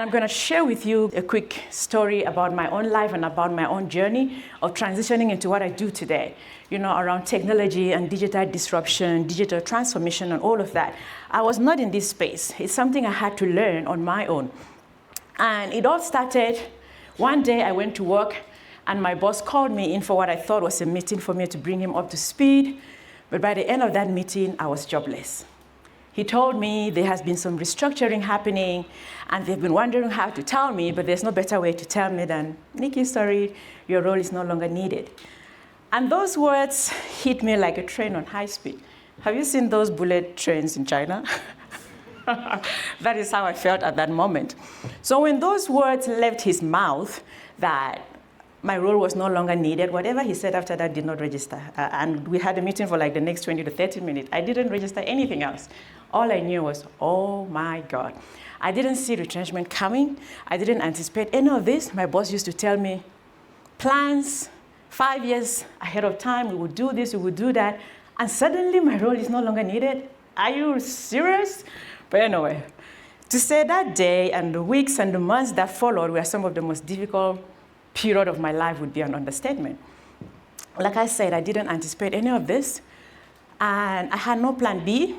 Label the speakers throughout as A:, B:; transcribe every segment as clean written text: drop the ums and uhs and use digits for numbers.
A: And I'm going to share with you a quick story about my own life and about my own journey of transitioning into what I do today, around technology and digital disruption, digital transformation, and all of that. I was not in this space. It's something I had to learn on my own. And it all started one day. I went to work, and my boss called me in for what I thought was a meeting for me to bring him up to speed. But by the end of that meeting, I was jobless. He told me there has been some restructuring happening, and they've been wondering how to tell me, but there's no better way to tell me than, Nikki, sorry, your role is no longer needed. And those words hit me like a train on high speed. Have you seen those bullet trains in China? That is how I felt at that moment. So when those words left his mouth, that my role was no longer needed, whatever he said after that did not register. And we had a meeting for like the next 20 to 30 minutes. I didn't register anything else. All I knew was, oh my God. I didn't see retrenchment coming. I didn't anticipate any of this. My boss used to tell me, plans, 5 years ahead of time, we would do this, we would do that. And suddenly my role is no longer needed. Are you serious? But anyway, to say that day and the weeks and the months that followed were some of the most difficult period of my life would be an understatement. Like I said, I didn't anticipate any of this, and I had no plan B.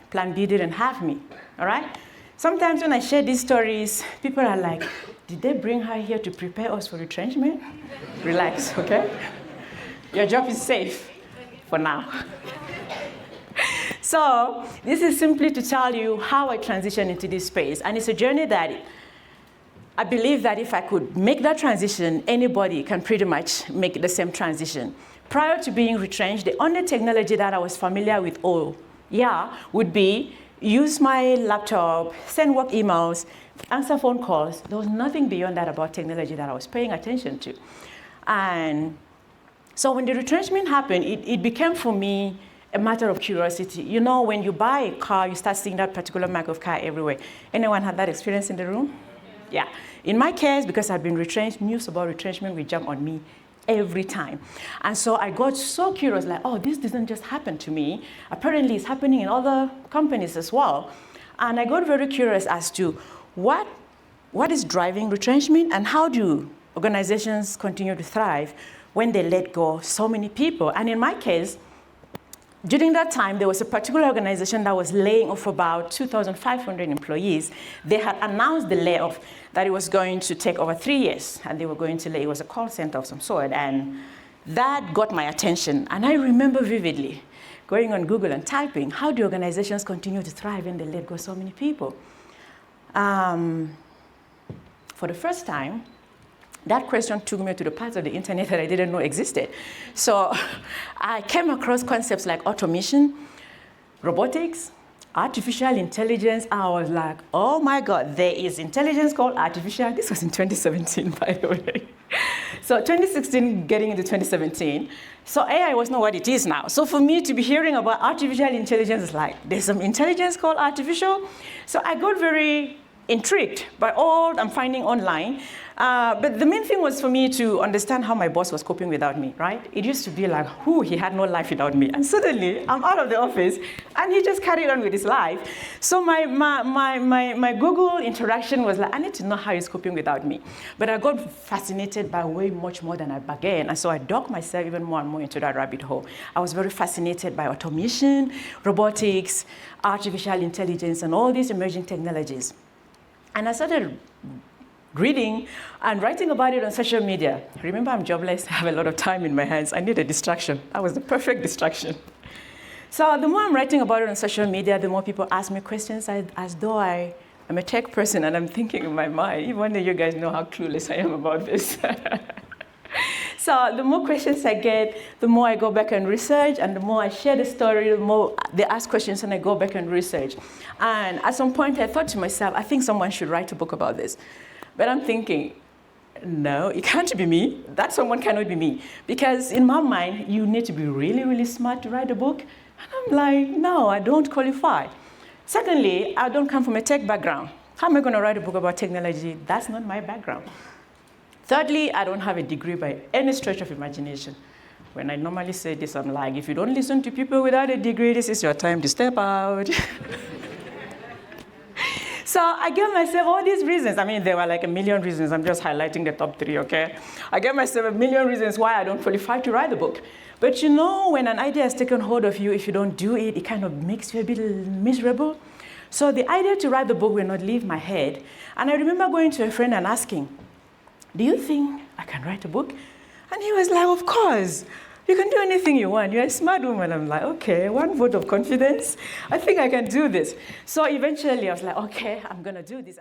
A: Plan B didn't have me, all right? Sometimes when I share these stories, people are like, did they bring her here to prepare us for retrenchment? Relax, okay? Your job is safe for now. So this is simply to tell you how I transitioned into this space, and it's a journey that I believe that if I could make that transition, anybody can pretty much make the same transition. Prior to being retrenched, the only technology that I was familiar with would be use my laptop, send work emails, answer phone calls. There was nothing beyond that about technology that I was paying attention to. And so when the retrenchment happened, it became for me a matter of curiosity. When you buy a car, you start seeing that particular mark of car everywhere. Anyone had that experience in the room? Yeah. In my case, because I'd been retrenched, news about retrenchment would jump on me every time. And so I got so curious, like, oh, this doesn't just happen to me. Apparently it's happening in other companies as well. And I got very curious as to what is driving retrenchment and how do organizations continue to thrive when they let go so many people. And in my case, during that time, there was a particular organization that was laying off about 2,500 employees. They had announced the layoff that it was going to take over 3 years, and they were going to it was a call center of some sort, and that got my attention. And I remember vividly going on Google and typing, how do organizations continue to thrive when they let go so many people? For the first time, that question took me to the parts of the internet that I didn't know existed. So I came across concepts like automation, robotics, artificial intelligence. I was like, oh my God, there is intelligence called artificial. This was in 2017, by the way. So 2016 getting into 2017. So AI was not what it is now. So for me to be hearing about artificial intelligence is like, there's some intelligence called artificial. So I got very intrigued by all I'm finding online. But the main thing was for me to understand how my boss was coping without me, right? It used to be like, he had no life without me. And suddenly, I'm out of the office, and he just carried on with his life. So my Google interaction was like, I need to know how he's coping without me. But I got fascinated by way much more than I bargained. And so I dug myself even more and more into that rabbit hole. I was very fascinated by automation, robotics, artificial intelligence, and all these emerging technologies. And I started reading and writing about it on social media. Remember, I'm jobless, I have a lot of time in my hands. I need a distraction. That was the perfect distraction. So the more I'm writing about it on social media, the more people ask me questions as though I'm a tech person, and I'm thinking in my mind, even though you guys know how clueless I am about this. So the more questions I get, the more I go back and research, and the more I share the story, the more they ask questions and I go back and research. And at some point I thought to myself, I think someone should write a book about this. But I'm thinking, no, it can't be me. That someone cannot be me. Because in my mind, you need to be really, really smart to write a book. And I'm like, no, I don't qualify. Secondly, I don't come from a tech background. How am I going to write a book about technology? That's not my background. Thirdly, I don't have a degree by any stretch of imagination. When I normally say this, I'm like, if you don't listen to people without a degree, this is your time to step out. So I gave myself all these reasons. I mean, there were like a million reasons. I'm just highlighting the top 3, okay? I gave myself a million reasons why I don't qualify to write the book. But you know, when an idea has taken hold of you, if you don't do it, it kind of makes you a bit miserable. So the idea to write the book will not leave my head. And I remember going to a friend and asking, do you think I can write a book? And he was like, of course. You can do anything you want. You're a smart woman. I'm like, okay, 1 vote of confidence. I think I can do this. So eventually I was like, okay, I'm going to do this.